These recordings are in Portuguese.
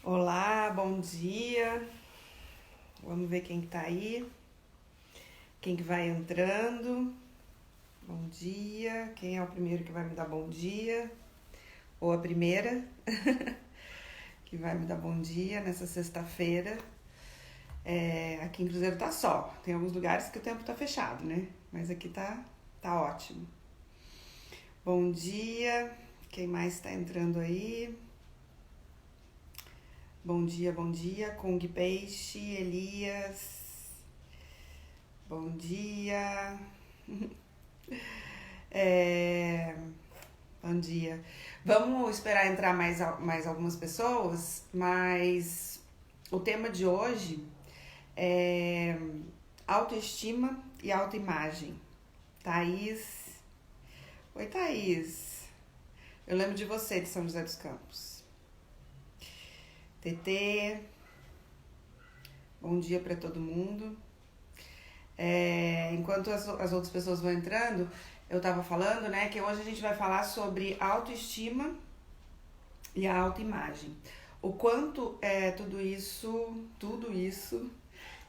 Olá, bom dia. Vamos ver quem que tá aí. Quem que vai entrando. Bom dia. Quem é o primeiro que vai me dar bom dia? Ou a primeira que vai me dar bom dia nessa sexta-feira. Aqui em Cruzeiro tá sol. Tem alguns lugares que o tempo tá fechado, né? Mas aqui tá ótimo. Bom dia. Quem mais tá entrando aí? Bom dia, bom dia. Kung Peixe, Elias. Bom dia. É, Bom dia. Vamos esperar entrar mais algumas pessoas, mas o tema de hoje é autoestima e autoimagem. Thaís. Oi, Thaís. Eu lembro de você de São José dos Campos. TT. Bom dia para todo mundo. Enquanto as outras pessoas vão entrando, eu estava falando, né, que hoje a gente vai falar sobre autoestima e a autoimagem. O quanto tudo isso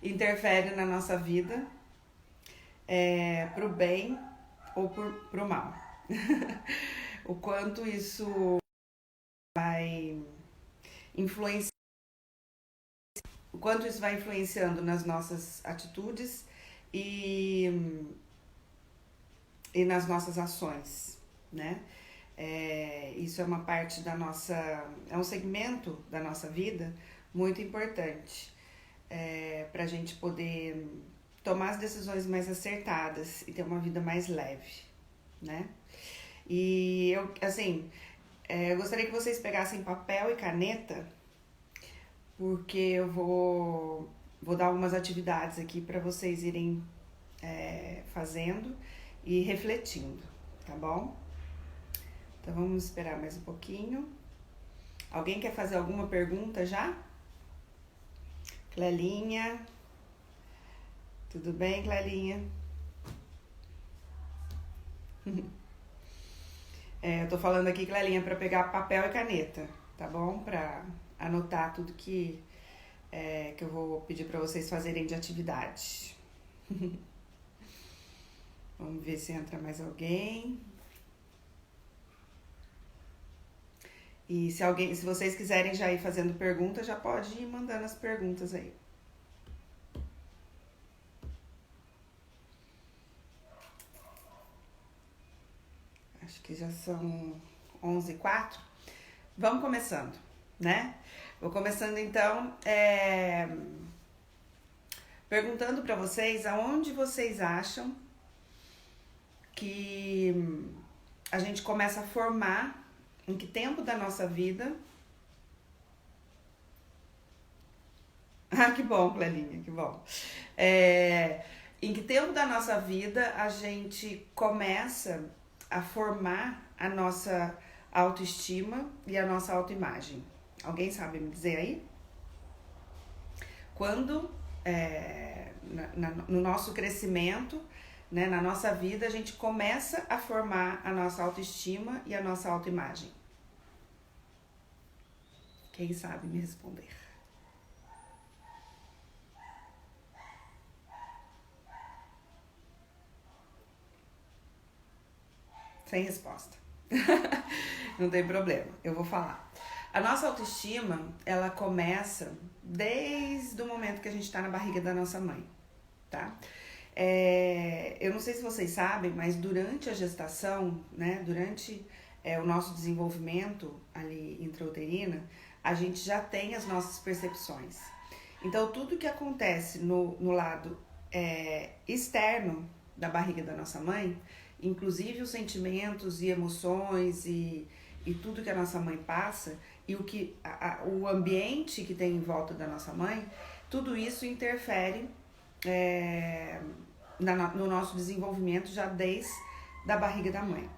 interfere na nossa vida, pro bem ou pro mal. O quanto isso vai influenciar, o quanto isso vai influenciando nas nossas atitudes e, e nas nossas ações, né? Isso é uma parte da nossa, é um segmento da nossa vida muito importante, para a gente poder tomar as decisões mais acertadas e ter uma vida mais leve, né? E eu gostaria que vocês pegassem papel e caneta, porque eu vou dar algumas atividades aqui para vocês irem fazendo e refletindo, tá bom? Então vamos esperar mais um pouquinho. Alguém quer fazer alguma pergunta já? Clelinha. Tudo bem, Clelinha? Eu tô falando aqui, Clelinha, para pegar papel e caneta, tá bom? Para anotar tudo que eu vou pedir para vocês fazerem de atividade. Vamos ver se entra mais alguém. E se vocês quiserem já ir fazendo perguntas, já pode ir mandando as perguntas aí. Acho que já são 11h04. Vamos começando, né? Vou começando então, perguntando para vocês aonde vocês acham que a gente começa a formar, em que tempo da nossa vida. Ah, que bom, Clelinha, que bom. Em que tempo da nossa vida a gente começa a formar a nossa autoestima e a nossa autoimagem? Alguém sabe me dizer aí? Quando, no nosso crescimento, né, na nossa vida, a gente começa a formar a nossa autoestima e a nossa autoimagem? Quem sabe me responder? Sem resposta. Não tem problema, eu vou falar. A nossa autoestima, ela começa desde o momento que a gente tá na barriga da nossa mãe, tá? Eu não sei se vocês sabem, mas durante a gestação, né, durante o nosso desenvolvimento ali intrauterina, a gente já tem as nossas percepções. Então, tudo que acontece no lado externo da barriga da nossa mãe, inclusive os sentimentos e emoções e tudo que a nossa mãe passa, e o ambiente que tem em volta da nossa mãe, tudo isso interfere no nosso desenvolvimento já desde da barriga da mãe.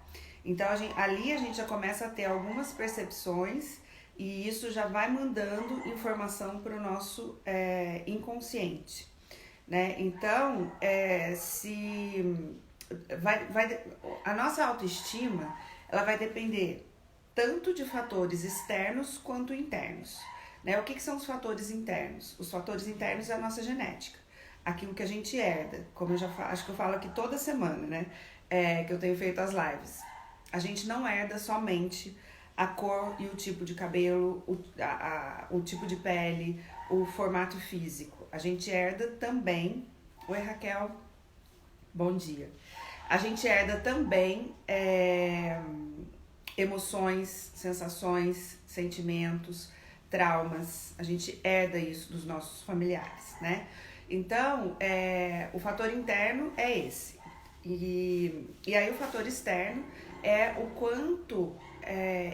Então, ali a gente já começa a ter algumas percepções e isso já vai mandando informação para o nosso inconsciente, né? Então, a nossa autoestima, ela vai depender tanto de fatores externos quanto internos. né? O que são os fatores internos? Os fatores internos é a nossa genética, aquilo que a gente herda, como eu já acho que eu falo aqui toda semana, né? Que eu tenho feito as lives. A gente não herda somente a cor e o tipo de cabelo, o tipo de pele, o formato físico. A gente herda também... Oi, Raquel. Bom dia. A gente herda também emoções, sensações, sentimentos, traumas. A gente herda isso dos nossos familiares, né? Então, o fator interno é esse. E aí o fator externo é o quanto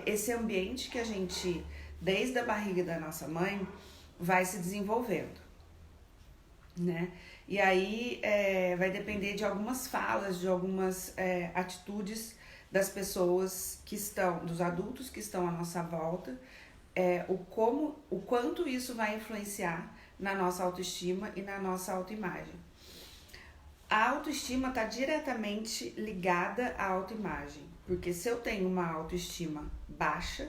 esse ambiente que a gente, desde a barriga da nossa mãe, vai se desenvolvendo, né? E aí vai depender de algumas falas, de algumas atitudes das pessoas que estão, dos adultos que estão à nossa volta, o quanto isso vai influenciar na nossa autoestima e na nossa autoimagem. A autoestima está diretamente ligada à autoimagem, porque se eu tenho uma autoestima baixa,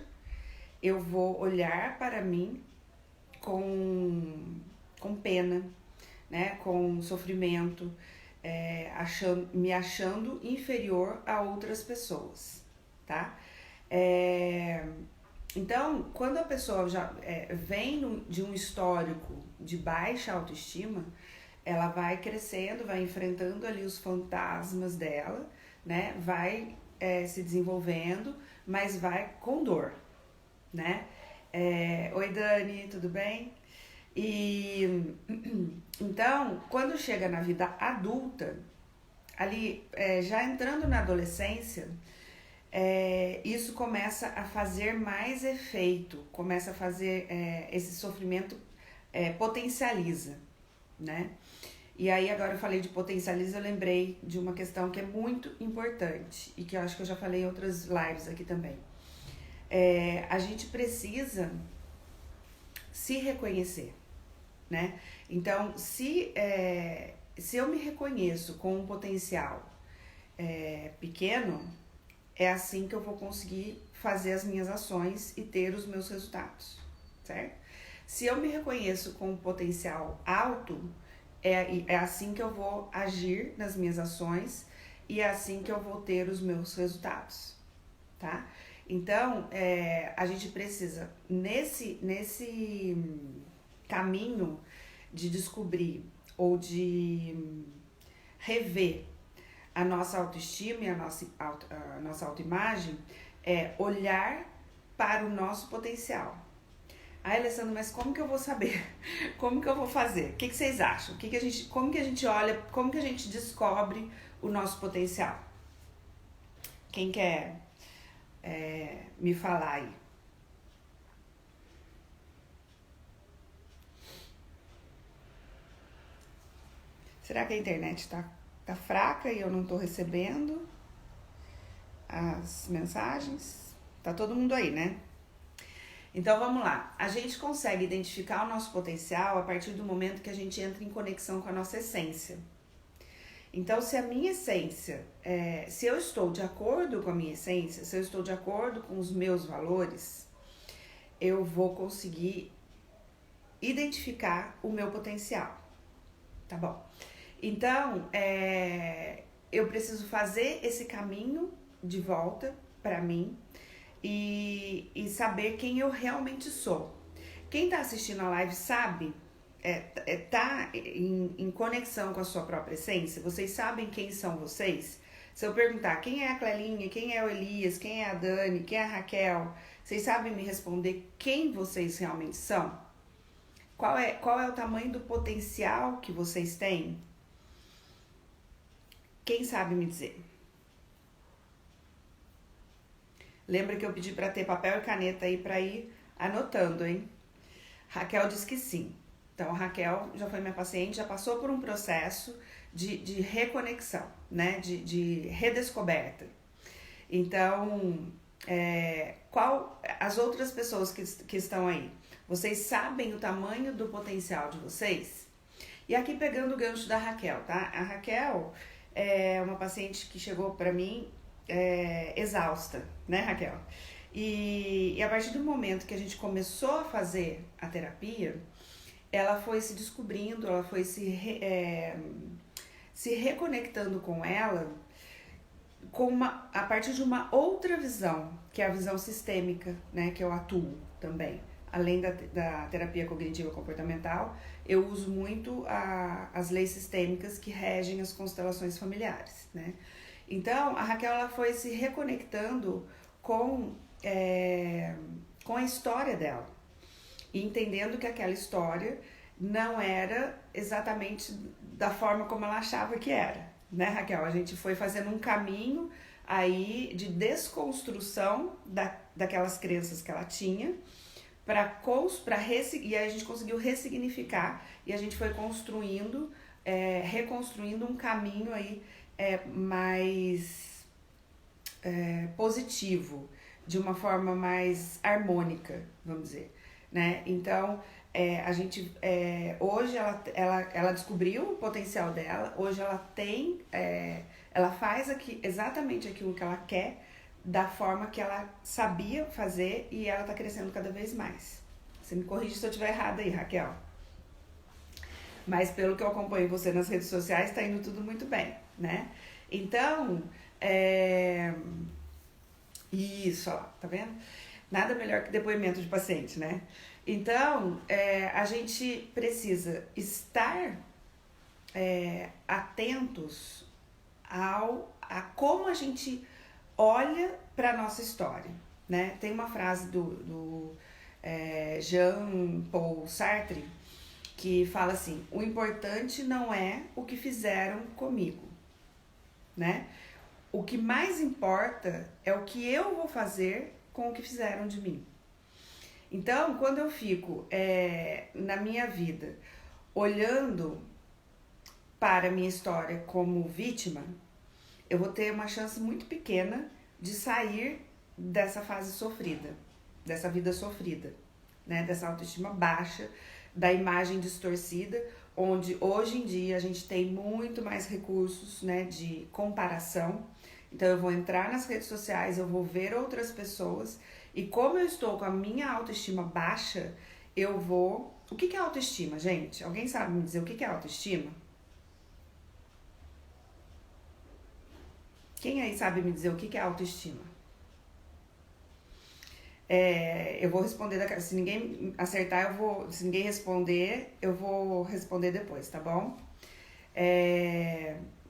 eu vou olhar para mim com pena, né, com sofrimento, me achando inferior a outras pessoas, tá? Então, quando a pessoa já vem de um histórico de baixa autoestima, ela vai crescendo, vai enfrentando ali os fantasmas dela, né? Vai se desenvolvendo, mas vai com dor, né? Oi, Dani, tudo bem? E então, quando chega na vida adulta, ali já entrando na adolescência, isso começa a fazer mais efeito, começa a fazer esse sofrimento potencializa, né? E aí agora eu falei de potencializa, eu lembrei de uma questão que é muito importante e que eu acho que eu já falei em outras lives aqui também. A gente precisa se reconhecer, né? Então, se eu me reconheço com um potencial pequeno, é assim que eu vou conseguir fazer as minhas ações e ter os meus resultados, certo? Se eu me reconheço com um potencial alto, é assim que eu vou agir nas minhas ações e é assim que eu vou ter os meus resultados, tá? Então, a gente precisa, nesse caminho de descobrir ou de rever a nossa autoestima e a nossa autoimagem, olhar para o nosso potencial. Ai, Alessandra, mas como que eu vou saber? Como que eu vou fazer? O que vocês acham? Como que a gente olha, como que a gente descobre o nosso potencial? Quem quer me falar aí? Será que a internet tá fraca e eu não tô recebendo as mensagens? Tá todo mundo aí, né? Então vamos lá, a gente consegue identificar o nosso potencial a partir do momento que a gente entra em conexão com a nossa essência. Então, se a minha essência, se eu estou de acordo com a minha essência, se eu estou de acordo com os meus valores, eu vou conseguir identificar o meu potencial, tá bom? Então, eu preciso fazer esse caminho de volta para mim, e saber quem eu realmente sou. Quem está assistindo a live sabe, tá em conexão com a sua própria essência? Vocês sabem quem são vocês? Se eu perguntar quem é a Clelinha, quem é o Elias, quem é a Dani, quem é a Raquel, vocês sabem me responder quem vocês realmente são? Qual é o tamanho do potencial que vocês têm? Quem sabe me dizer? Lembra que eu pedi para ter papel e caneta aí para ir anotando, hein? Raquel disse que sim. Então, a Raquel já foi minha paciente, já passou por um processo de reconexão, né? De redescoberta. Então, as outras pessoas que estão aí, vocês sabem o tamanho do potencial de vocês? E aqui pegando o gancho da Raquel, tá? A Raquel é uma paciente que chegou para mim exausta, né, Raquel? E a partir do momento que a gente começou a fazer a terapia, ela foi se descobrindo, ela foi se reconectando com ela a partir de uma outra visão, que é a visão sistêmica, né, que eu atuo também. Além da terapia cognitiva comportamental, eu uso muito as leis sistêmicas que regem as constelações familiares, né? Então, a Raquel ela foi se reconectando com a história dela e entendendo que aquela história não era exatamente da forma como ela achava que era, né, Raquel? A gente foi fazendo um caminho aí de desconstrução daquelas crenças que ela tinha, e aí a gente conseguiu ressignificar e a gente foi construindo, reconstruindo um caminho aí mais positivo, de uma forma mais harmônica, vamos dizer, né? Então, a gente hoje ela descobriu o potencial dela, hoje ela tem, ela faz exatamente aquilo que ela quer, da forma que ela sabia fazer, e ela tá crescendo cada vez mais. Você me corrige se eu estiver errada aí, Raquel. Mas pelo que eu acompanho você nas redes sociais, tá indo tudo muito bem, né? Então, isso, ó, tá vendo? Nada melhor que depoimento de paciente, né? Então, a gente precisa estar atentos a como a gente olha para nossa história, né? Tem uma frase do Jean-Paul Sartre que fala assim: o importante não é o que fizeram comigo, né? O que mais importa é o que eu vou fazer com o que fizeram de mim. Então, quando eu fico na minha vida olhando para a minha história como vítima, eu vou ter uma chance muito pequena de sair dessa fase sofrida, dessa vida sofrida, né? Dessa autoestima baixa, da imagem distorcida, onde hoje em dia a gente tem muito mais recursos, né, de comparação. Então eu vou entrar nas redes sociais, eu vou ver outras pessoas, e como eu estou com a minha autoestima baixa, eu vou... O que é autoestima, gente? Alguém sabe me dizer o que é autoestima? Quem aí sabe me dizer o que é autoestima? Eu vou responder, se ninguém acertar, se ninguém responder, eu vou responder depois, tá bom?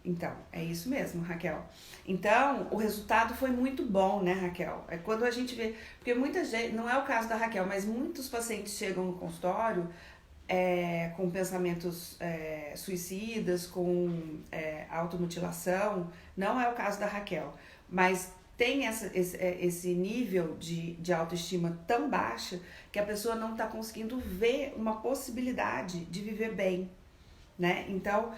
Então, é isso mesmo, Raquel. Então, o resultado foi muito bom, né, Raquel? É quando a gente vê... Porque muita gente, não é o caso da Raquel, mas muitos pacientes chegam no consultório com pensamentos suicidas, com automutilação. Não é o caso da Raquel, mas tem esse nível de autoestima tão baixa que a pessoa não está conseguindo ver uma possibilidade de viver bem, né? Então,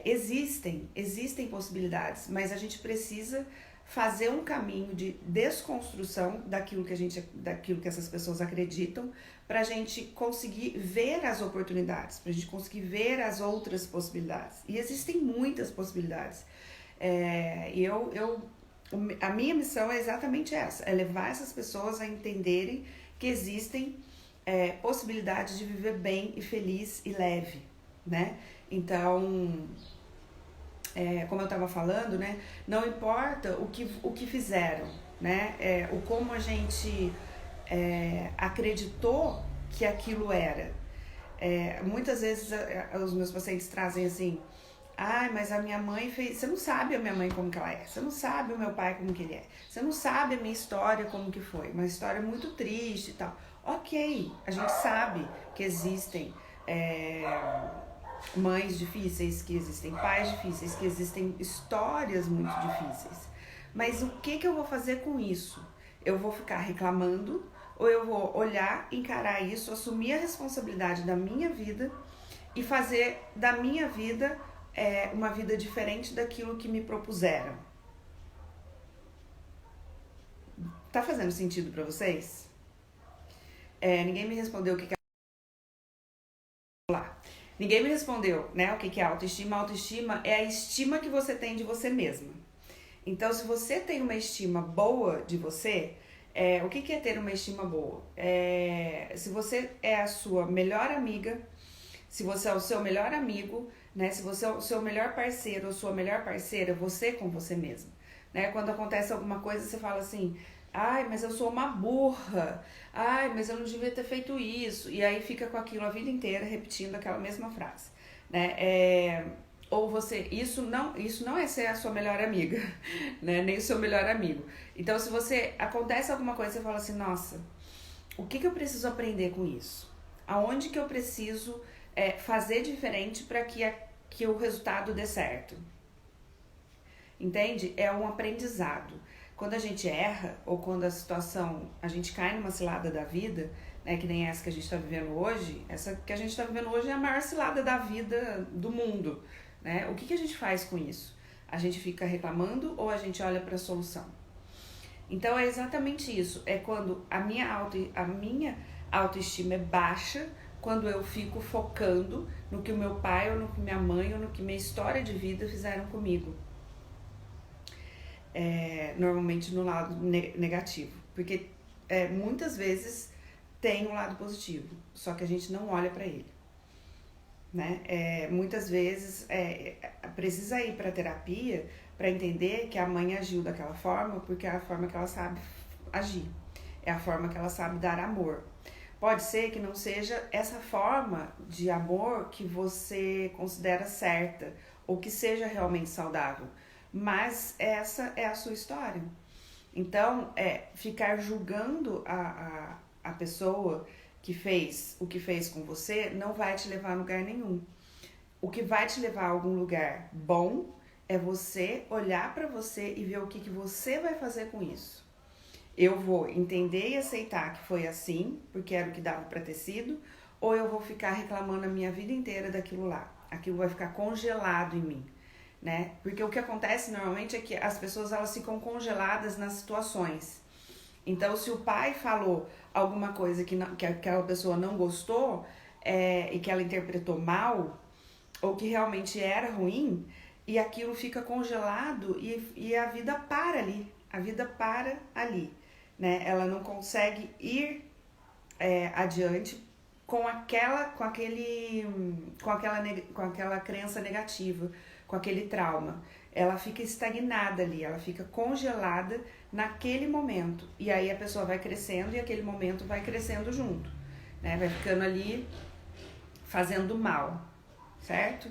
existem possibilidades, mas a gente precisa fazer um caminho de desconstrução daquilo que essas pessoas acreditam, para a gente conseguir ver as oportunidades, para a gente conseguir ver as outras possibilidades. E existem muitas possibilidades. A minha missão é exatamente essa, é levar essas pessoas a entenderem que existem possibilidades de viver bem e feliz e leve, né? Então, como eu estava falando, né, não importa o que fizeram, né, o como a gente acreditou que aquilo era. Muitas vezes os meus pacientes trazem assim: ai, mas a minha mãe fez... Você não sabe a minha mãe como que ela é, você não sabe o meu pai como que ele é, você não sabe a minha história como que foi, uma história muito triste e tal. Ok, a gente sabe que existem mães difíceis, que existem pais difíceis, que existem histórias muito difíceis. Mas o que eu vou fazer com isso? Eu vou ficar reclamando, ou eu vou olhar, encarar isso, assumir a responsabilidade da minha vida e fazer da minha vida uma vida diferente daquilo que me propuseram? Tá fazendo sentido pra vocês? Ninguém me respondeu o que é... Lá. Ninguém me respondeu, né, o que é autoestima. Autoestima é a estima que você tem de você mesma. Então, se você tem uma estima boa de você, O que é ter uma estima boa? Se você é a sua melhor amiga, se você é o seu melhor amigo, né? Se você é o seu melhor parceiro ou sua melhor parceira, você com você mesmo. Né? Quando acontece alguma coisa, você fala assim, ai, mas eu sou uma burra, ai, mas eu não devia ter feito isso. E aí fica com aquilo a vida inteira, repetindo aquela mesma frase. Né? Ou você, isso não é ser a sua melhor amiga, né? Nem o seu melhor amigo. Então, se você acontece alguma coisa, você fala assim, nossa, o que eu preciso aprender com isso? Aonde que eu preciso fazer diferente para que o resultado dê certo? Entende? É um aprendizado. Quando a gente erra, ou quando a gente cai numa cilada da vida, né, que nem essa que a gente está vivendo hoje, essa que a gente está vivendo hoje é a maior cilada da vida do mundo. Né? O que a gente faz com isso? A gente fica reclamando ou a gente olha para a solução? Então é exatamente isso. É quando a minha autoestima é baixa, quando eu fico focando no que o meu pai, ou no que minha mãe, ou no que minha história de vida fizeram comigo. Normalmente no lado negativo. Porque muitas vezes tem um lado positivo, só que a gente não olha para ele. Né? Muitas vezes precisa ir para terapia para entender que a mãe agiu daquela forma porque é a forma que ela sabe agir, é a forma que ela sabe dar amor. Pode ser que não seja essa forma de amor que você considera certa ou que seja realmente saudável, mas essa é a sua história. Então, ficar julgando a pessoa que fez o que fez com você não vai te levar a lugar nenhum. O que vai te levar a algum lugar bom é você olhar para você e ver o que você vai fazer com isso. Eu vou entender e aceitar que foi assim, porque era o que dava para ter sido, ou eu vou ficar reclamando a minha vida inteira daquilo lá. Aquilo vai ficar congelado em mim. Né? Porque o que acontece normalmente é que as pessoas elas ficam congeladas nas situações. Então, se o pai falou alguma coisa que aquela pessoa não gostou e que ela interpretou mal, ou que realmente era ruim, e aquilo fica congelado e a vida para ali. A vida para ali. Né? Ela não consegue ir adiante com aquela crença negativa, com aquele trauma. Ela fica estagnada ali, ela fica congelada naquele momento. E aí a pessoa vai crescendo e aquele momento vai crescendo junto. Né? Vai ficando ali fazendo mal, certo?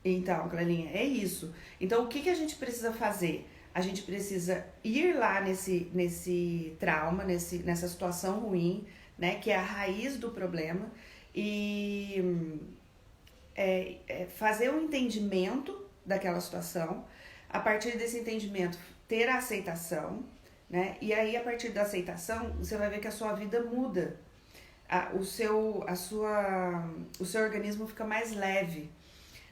Então, Clarinha, é isso. Então, o que a gente precisa fazer? A gente precisa ir lá nesse trauma, nessa situação ruim, né? Que é a raiz do problema. E fazer um entendimento daquela situação. A partir desse entendimento, ter a aceitação. Né? E aí, a partir da aceitação, você vai ver que a sua vida muda. O seu organismo fica mais leve.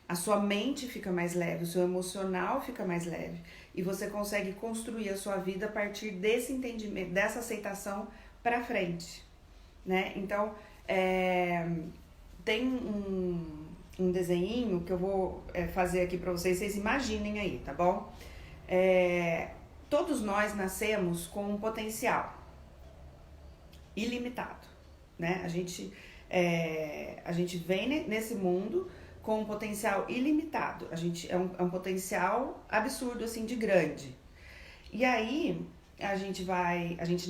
A sua mente fica mais leve, o seu emocional fica mais leve e você consegue construir a sua vida a partir desse entendimento, dessa aceitação para frente, né? Então, tem um desenhinho que eu vou fazer aqui para vocês imaginem aí, tá bom? Todos nós nascemos com um potencial ilimitado, né? A gente vem nesse mundo com um potencial ilimitado. A gente é um potencial absurdo, assim, de grande. E aí, a gente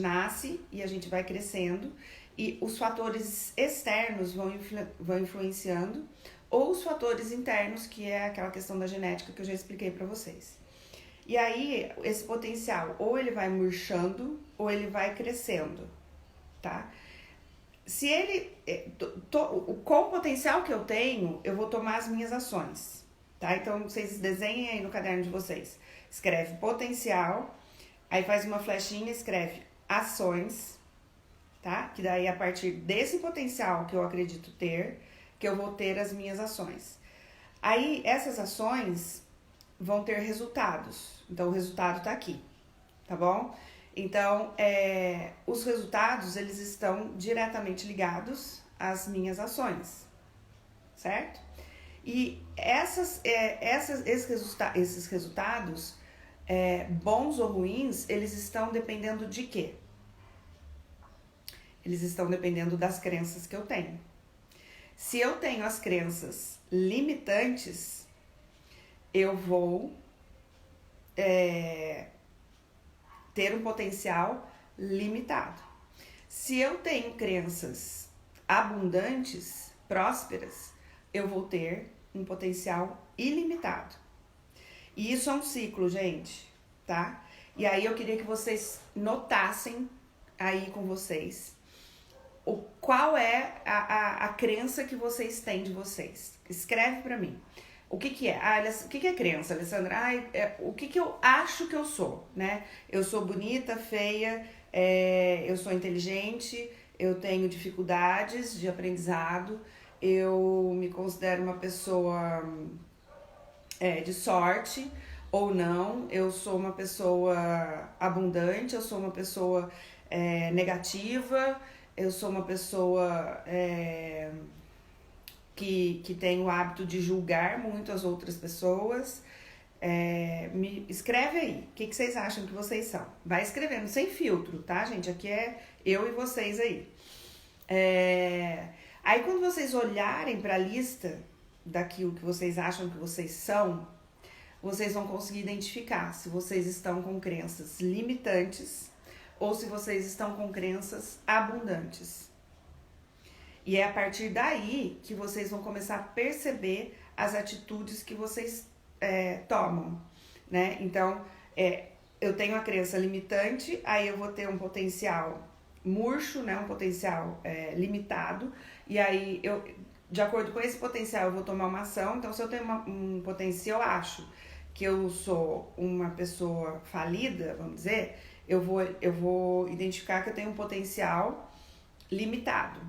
nasce e a gente vai crescendo e os fatores externos vão influenciando ou os fatores internos, que é aquela questão da genética que eu já expliquei para vocês. E aí, esse potencial, ou ele vai murchando ou ele vai crescendo, tá? Se com o potencial que eu tenho, eu vou tomar as minhas ações, tá? Então, vocês desenhem aí no caderno de vocês. Escreve potencial, aí faz uma flechinha, escreve ações, tá? Que daí, a partir desse potencial que eu acredito ter, que eu vou ter as minhas ações. Aí, essas ações vão ter resultados. Então, o resultado tá aqui, tá bom? Então, os resultados, eles estão diretamente ligados às minhas ações, certo? E esses resultados bons ou ruins, eles estão dependendo de quê? Eles estão dependendo das crenças que eu tenho. Se eu tenho as crenças limitantes, eu vou ter um potencial limitado. Se eu tenho crenças abundantes, prósperas, eu vou ter um potencial ilimitado. E isso é um ciclo, gente, tá? E aí eu queria que vocês notassem aí com vocês qual é a crença que vocês têm de vocês. Escreve pra mim. O que é? O que é crença, Alessandra? O que eu acho que eu sou, né? Eu sou bonita, feia, eu sou inteligente, eu tenho dificuldades de aprendizado, eu me considero uma pessoa de sorte ou não, eu sou uma pessoa abundante, eu sou uma pessoa negativa, eu sou uma pessoa que tem o hábito de julgar muito as outras pessoas. Me escreve aí, o que vocês acham que vocês são? Vai escrevendo, sem filtro, tá, gente? Aqui é eu e vocês aí. Aí quando vocês olharem para a lista daquilo que vocês acham que vocês são, vocês vão conseguir identificar se vocês estão com crenças limitantes ou se vocês estão com crenças abundantes. E é a partir daí que vocês vão começar a perceber as atitudes que vocês tomam, né? Então, eu tenho a crença limitante, aí eu vou ter um potencial murcho, né? Um potencial limitado, e aí de acordo com esse potencial eu vou tomar uma ação. Então, se eu tenho um potencial, eu acho que eu sou uma pessoa falida, vamos dizer, eu vou identificar que eu tenho um potencial limitado,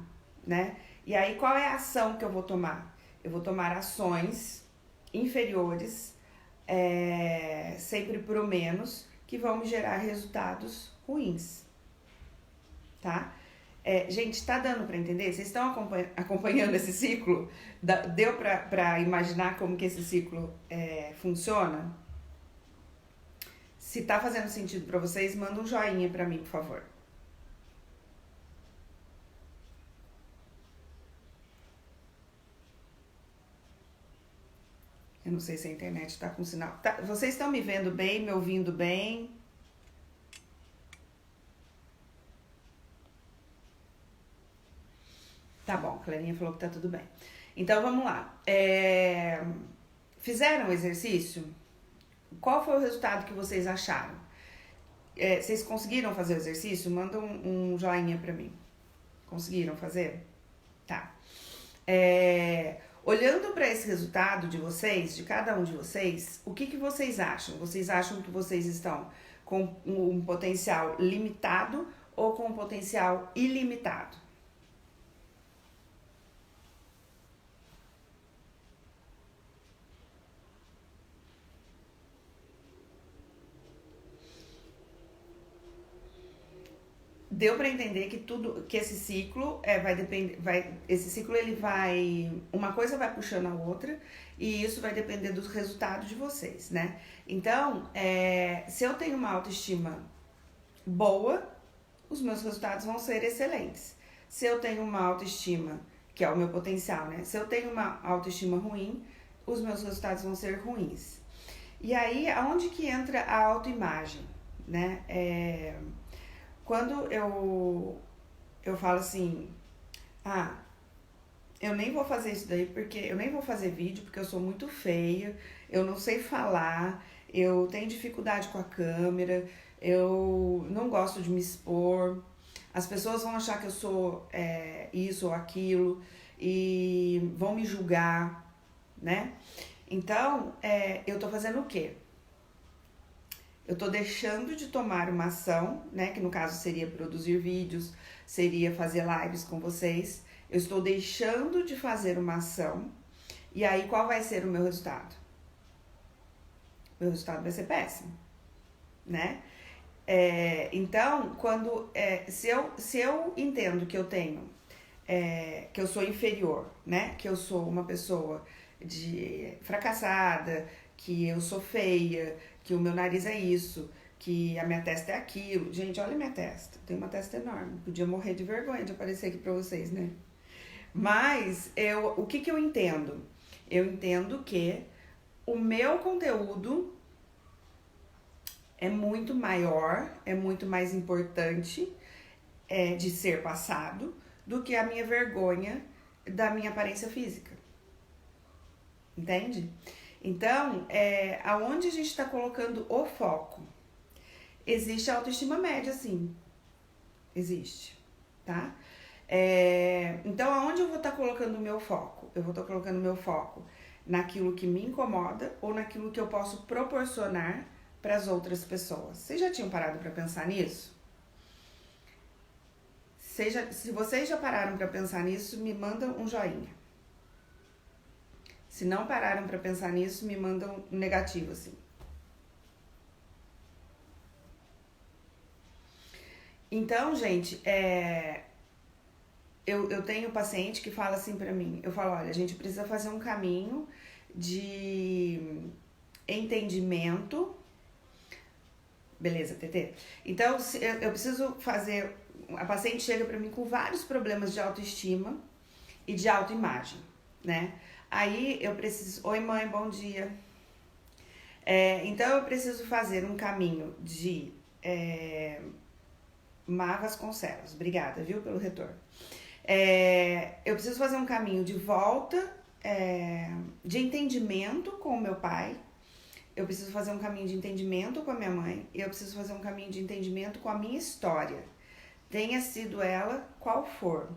né? E aí, qual é a ação que eu vou tomar? Eu vou tomar ações inferiores, sempre pro menos, que vão me gerar resultados ruins, tá? Gente, tá dando pra entender? Vocês estão acompanhando esse ciclo? Deu pra imaginar como que esse ciclo funciona? Se tá fazendo sentido pra vocês, manda um joinha pra mim, por favor. Eu não sei se a internet tá com sinal. Tá, vocês estão me vendo bem, me ouvindo bem? Tá bom, a Clarinha falou que tá tudo bem. Então vamos lá. Fizeram o exercício? Qual foi o resultado que vocês acharam? Vocês conseguiram fazer o exercício? Manda um joinha pra mim. Conseguiram fazer? Tá. Olhando para esse resultado de vocês, de cada um de vocês, o que vocês acham? Vocês acham que vocês estão com um potencial limitado ou com um potencial ilimitado? Deu para entender que esse ciclo vai depender, esse ciclo ele vai, uma coisa vai puxando a outra e isso vai depender dos resultados de vocês, né? Então, se eu tenho uma autoestima boa, os meus resultados vão ser excelentes. Se eu tenho uma autoestima, que é o meu potencial, né? Se eu tenho uma autoestima ruim, os meus resultados vão ser ruins. E aí, aonde que entra a autoimagem, né? Quando eu falo assim, eu nem vou fazer isso daí, porque eu nem vou fazer vídeo, porque eu sou muito feia, eu não sei falar, eu tenho dificuldade com a câmera, eu não gosto de me expor, as pessoas vão achar que eu sou isso ou aquilo e vão me julgar, né? Então, eu tô fazendo o quê? Eu tô deixando de tomar uma ação, né? Que no caso seria produzir vídeos, seria fazer lives com vocês. Eu estou deixando de fazer uma ação. E aí, qual vai ser o meu resultado? Meu resultado vai ser péssimo, né? Então, se eu entendo que eu tenho, que eu sou inferior, né? Que eu sou uma pessoa fracassada, que eu sou feia, que o meu nariz é isso, que a minha testa é aquilo. Gente, olha a minha testa. Tem uma testa enorme. Podia morrer de vergonha de aparecer aqui pra vocês, né? Mas o que eu entendo? Eu entendo que o meu conteúdo é muito maior, é muito mais importante de ser passado do que a minha vergonha da minha aparência física. Entende? Então, aonde a gente está colocando o foco? Existe a autoestima média, sim. Existe, tá? Então, aonde eu vou estar colocando o meu foco? Eu vou estar colocando o meu foco naquilo que me incomoda ou naquilo que eu posso proporcionar para as outras pessoas. Vocês já tinham parado para pensar nisso? Se vocês já pararam para pensar nisso, me mandam um joinha. Se não pararam para pensar nisso, me mandam um negativo, assim. Então, gente, eu tenho paciente que fala assim pra mim, eu falo, olha, a gente precisa fazer um caminho de entendimento. Beleza, TT? Então, eu preciso fazer... A paciente chega pra mim com vários problemas de autoestima e de autoimagem, né? Aí eu preciso... Oi, mãe, bom dia. Então, eu preciso fazer um caminho de... Má Vasconcelos, obrigada, viu, pelo retorno. Eu preciso fazer um caminho de volta, de entendimento com o meu pai, eu preciso fazer um caminho de entendimento com a minha mãe, e eu preciso fazer um caminho de entendimento com a minha história, tenha sido ela qual for.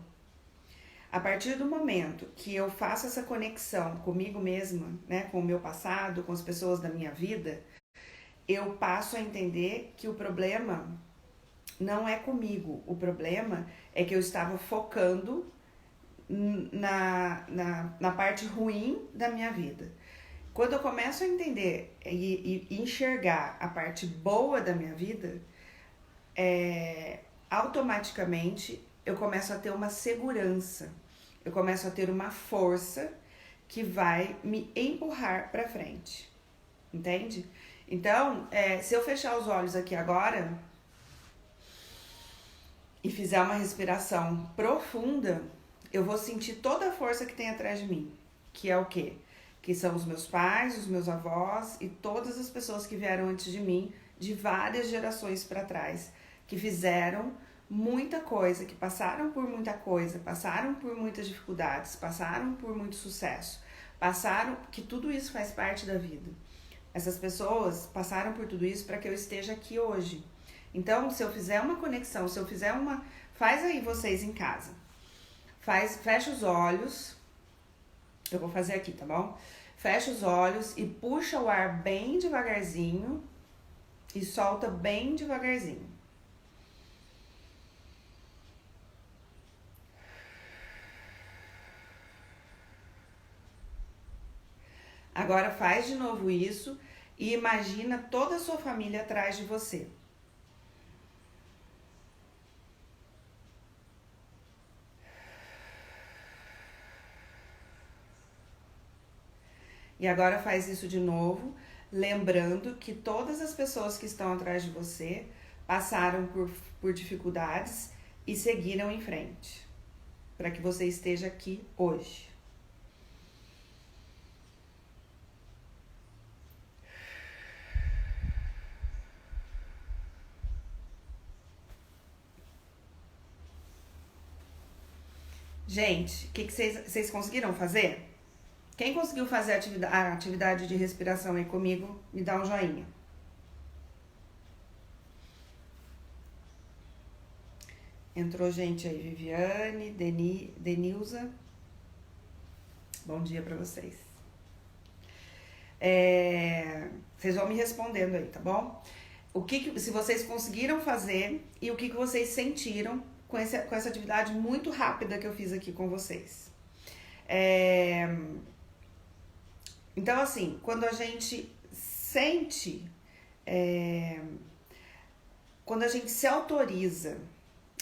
A partir do momento que eu faço essa conexão comigo mesma, né, com o meu passado, com as pessoas da minha vida, eu passo a entender que o problema não é comigo. O problema é que eu estava focando na parte ruim da minha vida. Quando eu começo a entender e enxergar a parte boa da minha vida, automaticamente eu começo a ter uma segurança, eu começo a ter uma força que vai me empurrar para frente, entende? Então, se eu fechar os olhos aqui agora e fizer uma respiração profunda, eu vou sentir toda a força que tem atrás de mim, que é o quê? Que são os meus pais, os meus avós e todas as pessoas que vieram antes de mim, de várias gerações para trás, que fizeram muita coisa, que passaram por muita coisa, passaram por muitas dificuldades, passaram por muito sucesso, que tudo isso faz parte da vida. Essas pessoas passaram por tudo isso para que eu esteja aqui hoje. Então, se eu fizer uma conexão, se eu fizer uma... Faz aí vocês em casa. Fecha os olhos. Eu vou fazer aqui, tá bom? Fecha os olhos e puxa o ar bem devagarzinho e solta bem devagarzinho. Agora faz de novo isso e imagina toda a sua família atrás de você. E agora faz isso de novo, lembrando que todas as pessoas que estão atrás de você passaram por dificuldades e seguiram em frente, para que você esteja aqui hoje. Gente, o que vocês conseguiram fazer? Quem conseguiu fazer a atividade de respiração aí comigo, me dá um joinha. Entrou gente aí, Viviane, Denilza. Bom dia pra vocês. Vocês vão me respondendo aí, tá bom? Se vocês conseguiram fazer e o que vocês sentiram com essa atividade muito rápida que eu fiz aqui com vocês. Então, assim, quando a gente sente, quando a gente se autoriza...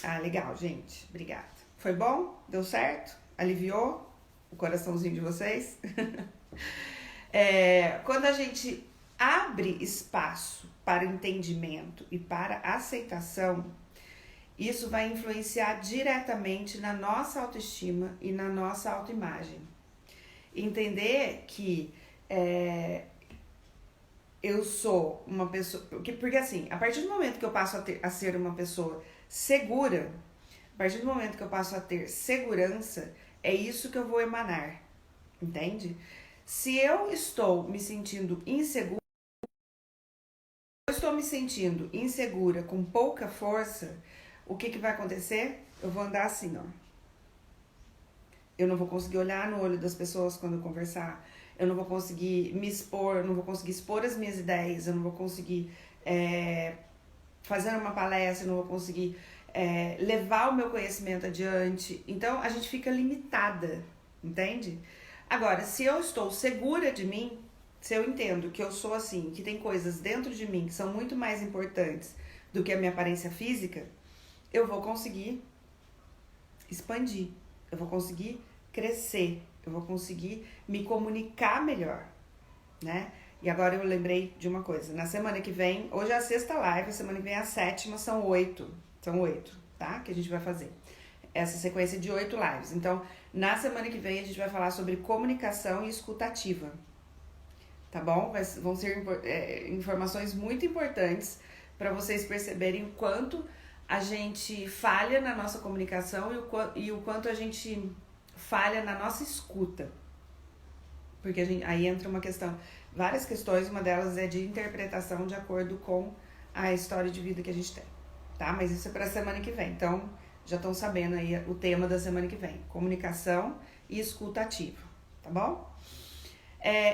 Ah, legal, gente, obrigada. Foi bom? Deu certo? Aliviou o coraçãozinho de vocês? Quando a gente abre espaço para o entendimento e para a aceitação, isso vai influenciar diretamente na nossa autoestima e na nossa autoimagem. Entender que eu sou uma pessoa... Porque assim, a partir do momento que eu passo a ser uma pessoa segura, a partir do momento que eu passo a ter segurança, é isso que eu vou emanar, entende? Se eu estou me sentindo insegura, com pouca força, o que vai acontecer? Eu vou andar assim, ó. Eu não vou conseguir olhar no olho das pessoas quando eu conversar, eu não vou conseguir me expor, eu não vou conseguir expor as minhas ideias, eu não vou conseguir fazer uma palestra, eu não vou conseguir levar o meu conhecimento adiante. Então, a gente fica limitada, entende? Agora, se eu estou segura de mim, se eu entendo que eu sou assim, que tem coisas dentro de mim que são muito mais importantes do que a minha aparência física, eu vou conseguir expandir, eu vou conseguir crescer, eu vou conseguir me comunicar melhor, né? E agora eu lembrei de uma coisa, na semana que vem, hoje é a 6ª live, a semana que vem é a 7ª, são 8, tá? Que a gente vai fazer essa sequência de 8 lives. Então, na semana que vem a gente vai falar sobre comunicação e escutativa, tá bom? Vão ser informações muito importantes para vocês perceberem o quanto a gente falha na nossa comunicação e o quanto a gente falha na nossa escuta. Porque aí entra uma questão, várias questões, uma delas é de interpretação de acordo com a história de vida que a gente tem, tá? Mas isso é para a semana que vem, então já estão sabendo aí o tema da semana que vem, comunicação e escuta ativa, tá bom?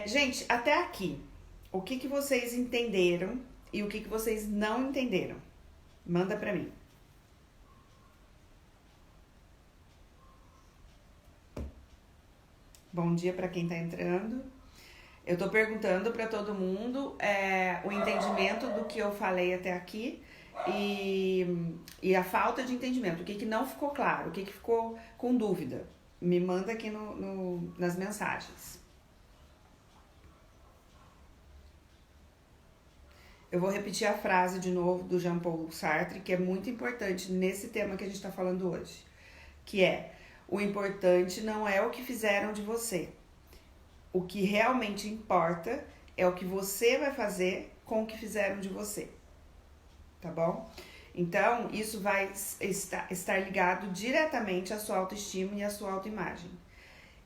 Gente, até aqui, o que vocês entenderam e o que vocês não entenderam? Manda pra mim. Bom dia para quem tá entrando. Eu tô perguntando para todo mundo o entendimento do que eu falei até aqui e a falta de entendimento, o que não ficou claro, o que ficou com dúvida. Me manda aqui nas mensagens. Eu vou repetir a frase de novo do Jean-Paul Sartre, que é muito importante nesse tema que a gente está falando hoje, que é: o importante não é o que fizeram de você. O que realmente importa é o que você vai fazer com o que fizeram de você. Tá bom? Então, isso vai estar ligado diretamente à sua autoestima e à sua autoimagem.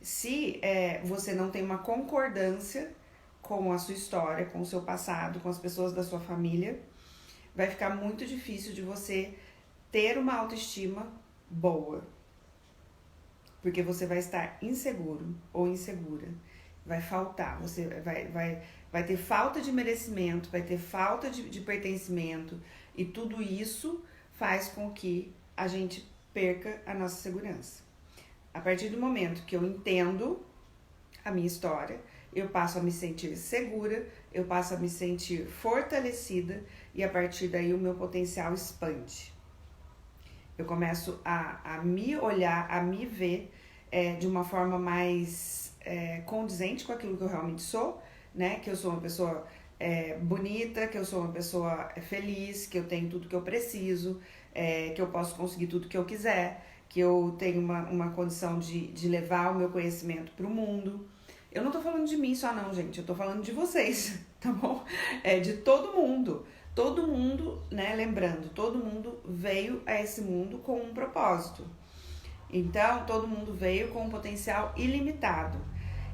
Se você não tem uma concordância com a sua história, com o seu passado, com as pessoas da sua família, vai ficar muito difícil de você ter uma autoestima boa. Porque você vai estar inseguro ou insegura. Vai faltar, você vai ter falta de merecimento, vai ter falta de pertencimento, e tudo isso faz com que a gente perca a nossa segurança. A partir do momento que eu entendo a minha história, eu passo a me sentir segura, eu passo a me sentir fortalecida, e a partir daí o meu potencial expande. Eu começo a me olhar, a me ver de uma forma mais condizente com aquilo que eu realmente sou, né? Que eu sou uma pessoa bonita, que eu sou uma pessoa feliz, que eu tenho tudo que eu preciso, que eu posso conseguir tudo que eu quiser, que eu tenho uma condição de levar o meu conhecimento para o mundo. Eu não tô falando de mim só não, gente, eu tô falando de vocês, tá bom? De todo mundo. Todo mundo, né, lembrando, todo mundo veio a esse mundo com um propósito. Então, todo mundo veio com um potencial ilimitado.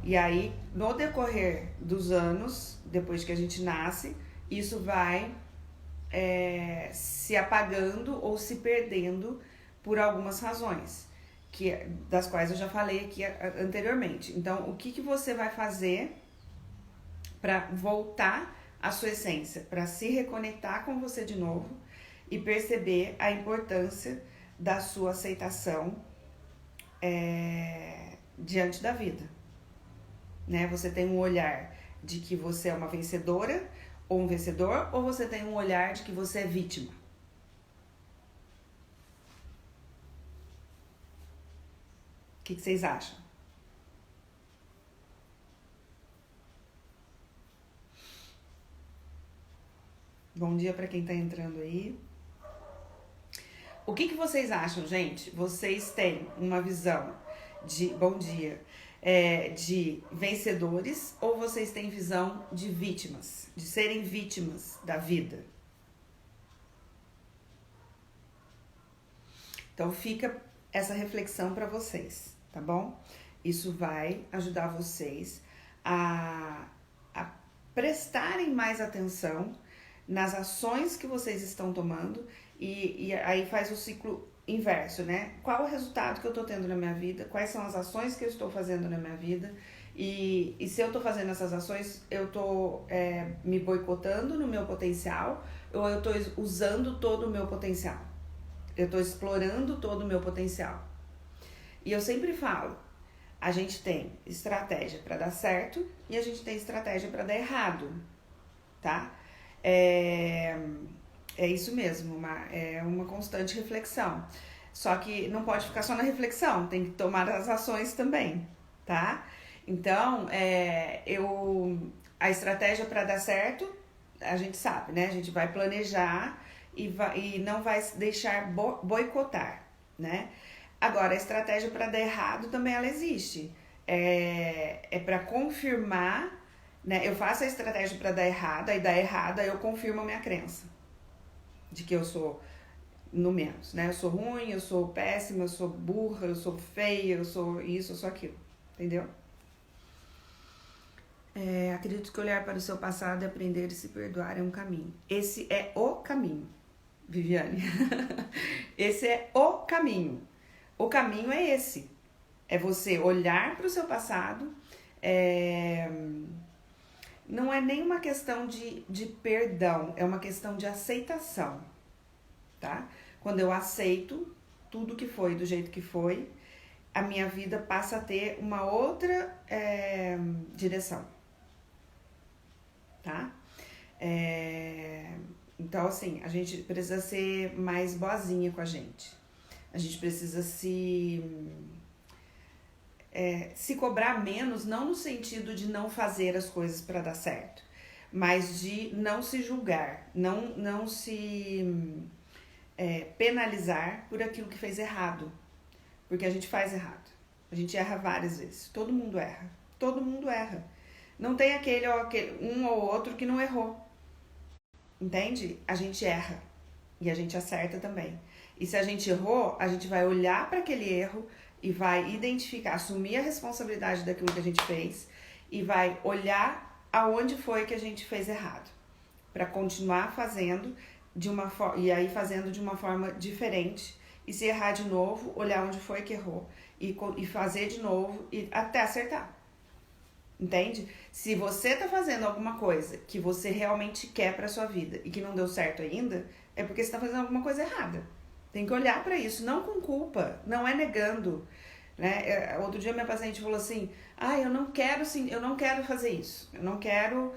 E aí, no decorrer dos anos, depois que a gente nasce, isso vai se apagando ou se perdendo por algumas razões, das quais eu já falei aqui anteriormente. Então, o que você vai fazer para voltar à sua essência, para se reconectar com você de novo e perceber a importância da sua aceitação diante da vida, né? Você tem um olhar de que você é uma vencedora ou um vencedor, ou você tem um olhar de que você é vítima? O que vocês acham? Bom dia para quem tá entrando aí. O que vocês acham, gente? Vocês têm uma visão de, bom dia, de vencedores ou vocês têm visão de vítimas, de serem vítimas da vida? Então fica essa reflexão para vocês, tá bom? Isso vai ajudar vocês a prestarem mais atenção nas ações que vocês estão tomando e aí faz o ciclo inverso, né? Qual o resultado que eu tô tendo na minha vida? Quais são as ações que eu estou fazendo na minha vida? E se eu tô fazendo essas ações, eu tô me boicotando no meu potencial ou eu tô usando todo o meu potencial? Eu tô explorando todo o meu potencial. E eu sempre falo, a gente tem estratégia para dar certo e a gente tem estratégia para dar errado, tá? É isso mesmo, é uma constante reflexão. Só que não pode ficar só na reflexão, tem que tomar as ações também, tá? Então, a estratégia para dar certo, a gente sabe, né? A gente vai planejar e não vai deixar boicotar, né? Agora, a estratégia para dar errado também ela existe. É para confirmar, né? Eu faço a estratégia para dar errado, aí dá errado, aí eu confirmo a minha crença de que eu sou no menos, né? Eu sou ruim, eu sou péssima, eu sou burra, eu sou feia, eu sou isso, eu sou aquilo, entendeu? Acredito que olhar para o seu passado e aprender e se perdoar é um caminho. Esse é o caminho, Viviane. Esse é o caminho. O caminho é esse. É você olhar para o seu passado. Não é nem uma questão de perdão, é uma questão de aceitação, tá? Quando eu aceito tudo que foi do jeito que foi, a minha vida passa a ter uma outra direção, tá? Então, assim, a gente precisa ser mais boazinha com a gente. A gente precisa se cobrar menos, não no sentido de não fazer as coisas para dar certo, mas de não se julgar, não se penalizar por aquilo que fez errado, porque a gente faz errado, a gente erra várias vezes, todo mundo erra, não tem aquele um ou outro que não errou, entende? A gente erra e a gente acerta também, e se a gente errou, a gente vai olhar para aquele erro e vai identificar, assumir a responsabilidade daquilo que a gente fez e vai olhar aonde foi que a gente fez errado, para continuar fazendo e aí fazendo de uma forma diferente, e se errar de novo, olhar onde foi que errou e fazer de novo e até acertar, entende? Se você tá fazendo alguma coisa que você realmente quer pra sua vida e que não deu certo ainda, é porque você tá fazendo alguma coisa errada. Tem que olhar para isso, não com culpa, não é negando, né? Outro dia minha paciente falou assim, eu não quero fazer isso, eu não quero,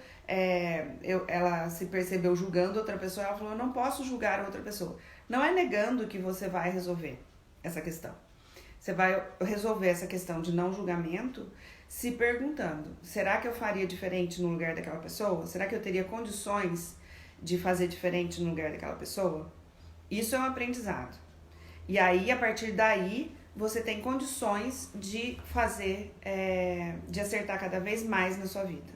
ela se percebeu julgando outra pessoa, ela falou, eu não posso julgar outra pessoa. Não é negando que você vai resolver essa questão. Você vai resolver essa questão de não julgamento se perguntando, será que eu faria diferente no lugar daquela pessoa? Será que eu teria condições de fazer diferente no lugar daquela pessoa? Isso é um aprendizado. E aí, a partir daí, você tem condições de fazer, de acertar cada vez mais na sua vida.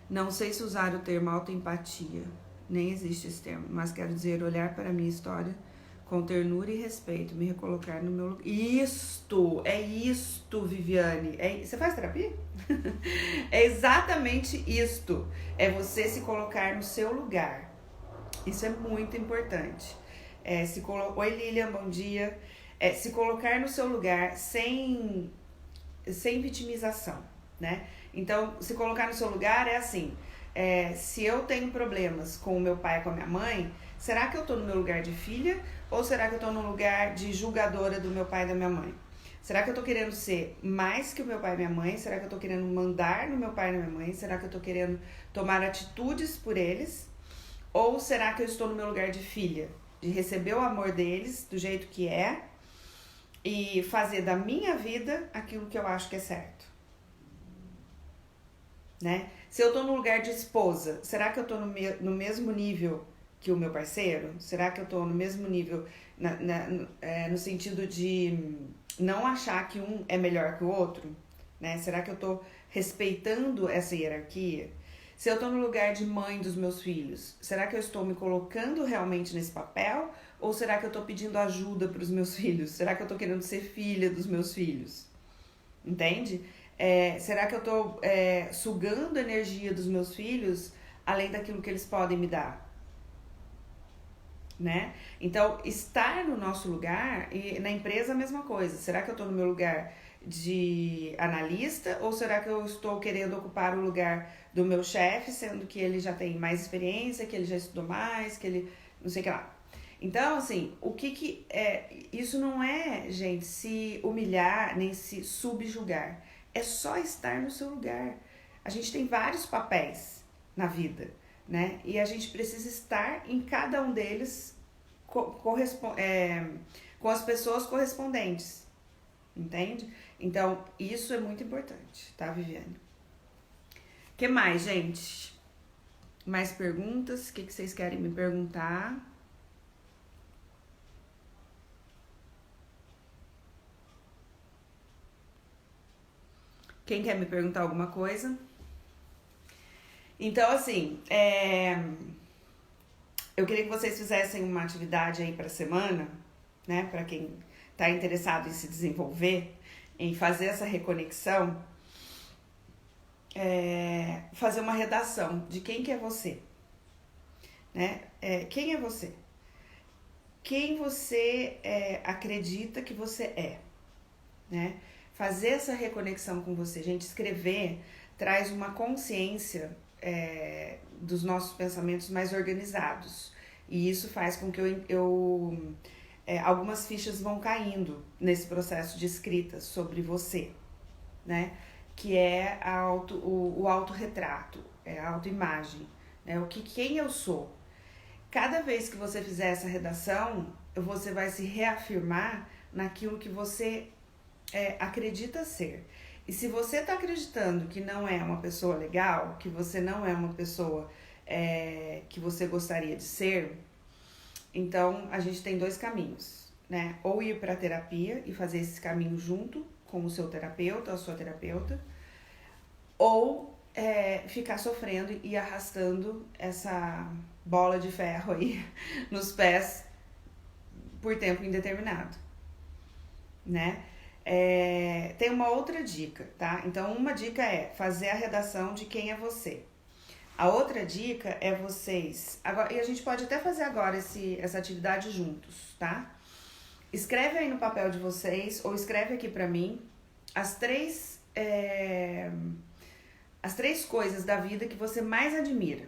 Não sei se usar o termo autoempatia, nem existe esse termo, mas quero dizer olhar para a minha história com ternura e respeito, me recolocar no meu lugar. Isto, Viviane. Você faz terapia? É exatamente isto. É você se colocar no seu lugar. Isso é muito importante. Oi, Lilian, bom dia. Se colocar no seu lugar sem vitimização, né? Então, se colocar no seu lugar é assim, se eu tenho problemas com o meu pai e com a minha mãe, será que eu tô no meu lugar de filha ou será que eu tô no lugar de julgadora do meu pai e da minha mãe? Será que eu tô querendo ser mais que o meu pai e minha mãe? Será que eu tô querendo mandar no meu pai e na minha mãe? Será que eu tô querendo tomar atitudes por eles? Ou será que eu estou no meu lugar de filha? De receber o amor deles do jeito que é e fazer da minha vida aquilo que eu acho que é certo, né? Se eu tô no lugar de esposa, será que eu tô no mesmo nível que o meu parceiro? Será que eu tô no mesmo nível no sentido de não achar que um é melhor que o outro? Né? Será que eu tô respeitando essa hierarquia? Se eu tô no lugar de mãe dos meus filhos, será que eu estou me colocando realmente nesse papel? Ou será que eu tô pedindo ajuda para os meus filhos? Será que eu tô querendo ser filha dos meus filhos? Entende? Será que eu tô sugando a energia dos meus filhos além daquilo que eles podem me dar? Né? Então, estar no nosso lugar, e na empresa a mesma coisa. Será que eu estou no meu lugar de analista ou será que eu estou querendo ocupar o lugar do meu chefe, sendo que ele já tem mais experiência, que ele já estudou mais, que ele não sei o que lá. Então, assim, isso não é, gente, se humilhar nem se subjugar. É só estar no seu lugar. A gente tem vários papéis na vida, né? E a gente precisa estar em cada um deles com as pessoas correspondentes, entende? Então, isso é muito importante, tá, Viviane? O que mais, gente? Mais perguntas? O que vocês querem me perguntar? Quem quer me perguntar alguma coisa? Então, assim, eu queria que vocês fizessem uma atividade aí para a semana, né? Para quem está interessado em se desenvolver, em fazer essa reconexão, fazer uma redação de quem que é você, né? Quem é você? Quem você acredita que você é, né? Fazer essa reconexão com você, gente, escrever traz uma consciência dos nossos pensamentos mais organizados. E isso faz com que algumas fichas vão caindo nesse processo de escrita sobre você, né? Que é o autorretrato, a autoimagem, né? Quem eu sou. Cada vez que você fizer essa redação, você vai se reafirmar naquilo que você acredita ser. E se você está acreditando que não é uma pessoa legal, que você não é uma pessoa que você gostaria de ser, então a gente tem dois caminhos, né? Ou ir para a terapia e fazer esse caminho junto com o seu terapeuta ou a sua terapeuta, ou ficar sofrendo e arrastando essa bola de ferro aí nos pés por tempo indeterminado, né? Tem uma outra dica, tá? Então, uma dica é fazer a redação de quem é você. A outra dica é vocês... Agora, e a gente pode até fazer agora essa atividade juntos, tá? Escreve aí no papel de vocês, ou escreve aqui pra mim, as três coisas da vida que você mais admira.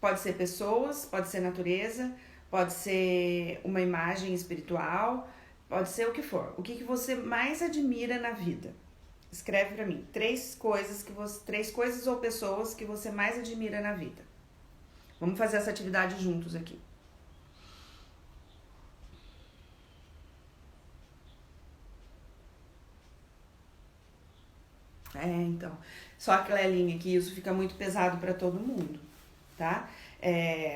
Pode ser pessoas, pode ser natureza, pode ser uma imagem espiritual... Pode ser o que for. O que você mais admira na vida? Escreve pra mim. Três coisas ou pessoas que você mais admira na vida. Vamos fazer essa atividade juntos aqui. Então. Só que, Lelinha, que isso fica muito pesado pra todo mundo, tá?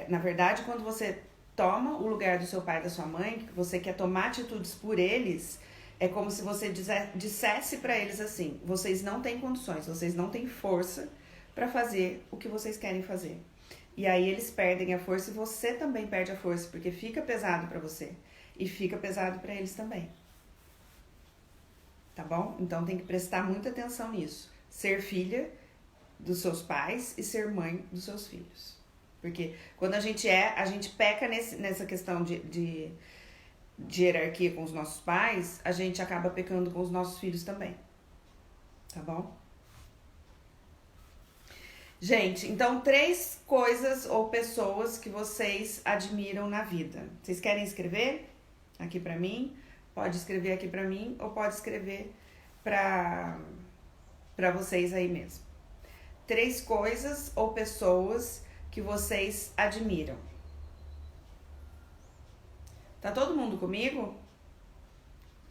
Na verdade, quando você toma o lugar do seu pai e da sua mãe, que você quer tomar atitudes por eles, é como se você dissesse para eles assim: vocês não têm condições, vocês não têm força para fazer o que vocês querem fazer. E aí eles perdem a força e você também perde a força, porque fica pesado para você e fica pesado para eles também. Tá bom? Então tem que prestar muita atenção nisso. Ser filha dos seus pais e ser mãe dos seus filhos. Porque quando a gente peca nessa questão de hierarquia com os nossos pais, a gente acaba pecando com os nossos filhos também. Tá bom? Gente, então 3 coisas ou pessoas que vocês admiram na vida. Vocês querem escrever aqui pra mim? Pode escrever aqui pra mim ou pode escrever pra vocês aí mesmo. 3 coisas ou pessoas que vocês admiram. Tá todo mundo comigo?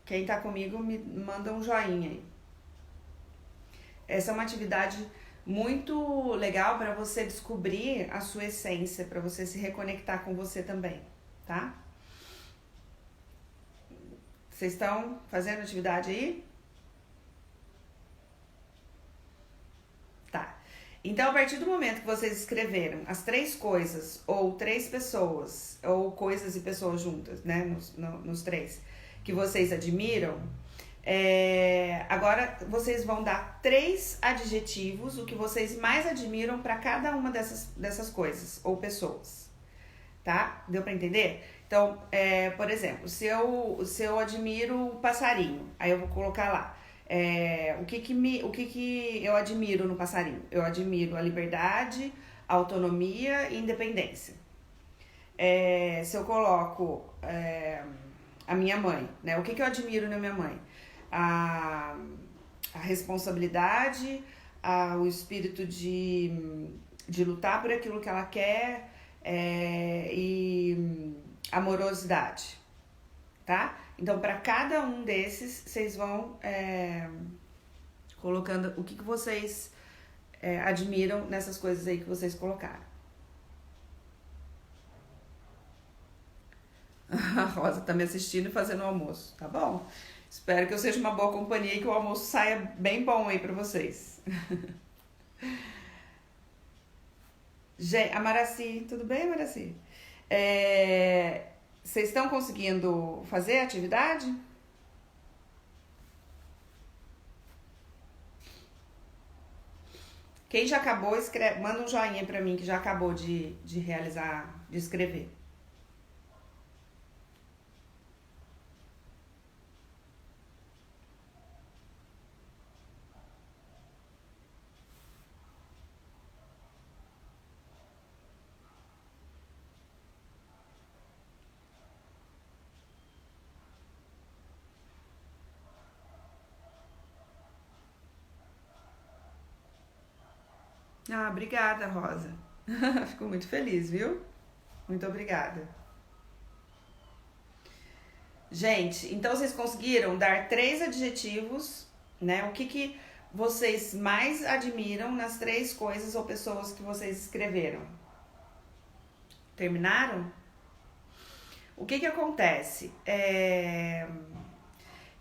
Quem tá comigo me manda um joinha aí. Essa é uma atividade muito legal para você descobrir a sua essência, para você se reconectar com você também, tá? Vocês estão fazendo atividade aí? Tá. Então, a partir do momento que vocês escreveram as 3 coisas, ou 3 pessoas, ou coisas e pessoas juntas, né, nos 3, que vocês admiram, agora vocês vão dar 3 adjetivos, o que vocês mais admiram para cada uma dessas coisas, ou pessoas, tá? Deu para entender? Então, por exemplo, se eu admiro o passarinho, aí eu vou colocar lá, o que eu admiro no passarinho? Eu admiro a liberdade, a autonomia e independência. Se eu coloco a minha mãe, né? O que eu admiro na minha mãe? A responsabilidade, o espírito de lutar por aquilo que ela quer e amorosidade, tá? Então, para cada um desses, vocês vão colocando o que vocês admiram nessas coisas aí que vocês colocaram. A Rosa tá me assistindo e fazendo o almoço, tá bom? Espero que eu seja uma boa companhia e que o almoço saia bem bom aí pra vocês. Gente, a Maraci, tudo bem, Maraci? Vocês estão conseguindo fazer a atividade? Quem já acabou, manda um joinha pra mim que já acabou de realizar, de escrever. Ah, obrigada, Rosa. Fico muito feliz, viu? Muito obrigada. Gente, então vocês conseguiram dar 3 adjetivos, né? O que vocês mais admiram nas 3 coisas ou pessoas que vocês escreveram? Terminaram? O que acontece?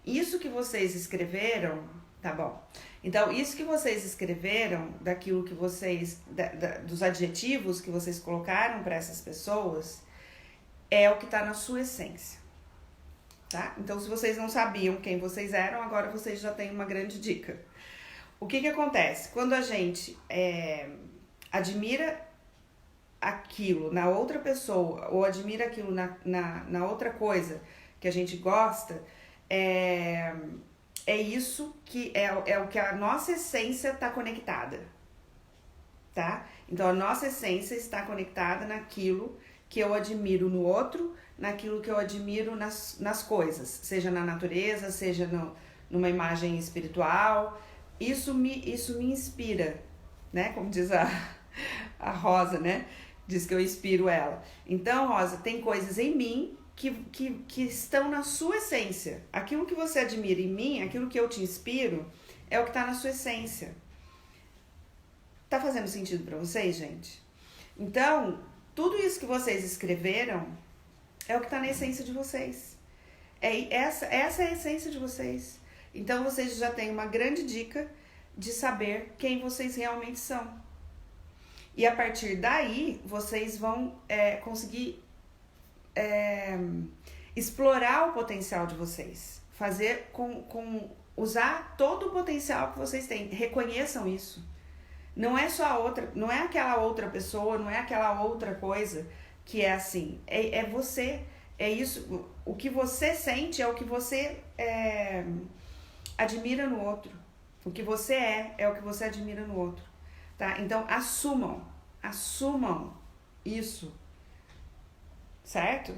Isso que vocês escreveram, tá bom. Então, isso que vocês escreveram, daquilo que vocês, dos adjetivos que vocês colocaram para essas pessoas, é o que está na sua essência, tá? Então, se vocês não sabiam quem vocês eram, agora vocês já têm uma grande dica. O que acontece? Quando a gente admira aquilo na outra pessoa, ou admira aquilo na outra coisa que a gente gosta, é isso que é o que a nossa essência está conectada, tá? Então, a nossa essência está conectada naquilo que eu admiro no outro, naquilo que eu admiro nas coisas, seja na natureza, seja numa imagem espiritual. Isso me inspira, né? Como diz a Rosa, né? Diz que eu inspiro ela. Então, Rosa, tem coisas em mim que estão na sua essência. Aquilo que você admira em mim, aquilo que eu te inspiro, é o que está na sua essência. Tá fazendo sentido para vocês, gente? Então, tudo isso que vocês escreveram é o que está na essência de vocês. Essa é a essência de vocês. Então, vocês já têm uma grande dica de saber quem vocês realmente são. E a partir daí, vocês vão conseguir explorar o potencial de vocês, fazer usar todo o potencial que vocês têm. Reconheçam isso. Não é só a outra, não é aquela outra pessoa, não é aquela outra coisa que é assim. É você, é isso. O que você sente é o que você admira no outro. O que você é o que você admira no outro, tá? Então assumam isso. Certo?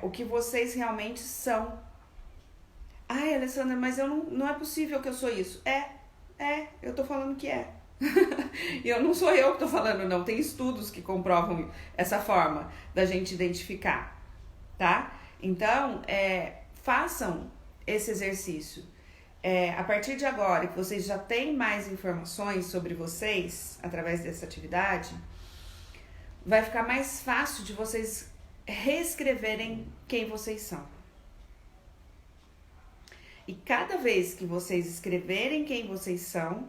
O que vocês realmente são. Ai, Alessandra, mas não é possível que eu sou isso. Eu tô falando que é. E não sou eu que tô falando, não. Tem estudos que comprovam essa forma da gente identificar, tá? Então, façam esse exercício. A partir de agora, que vocês já têm mais informações sobre vocês, através dessa atividade, vai ficar mais fácil de vocês reescreverem quem vocês são. E cada vez que vocês escreverem quem vocês são,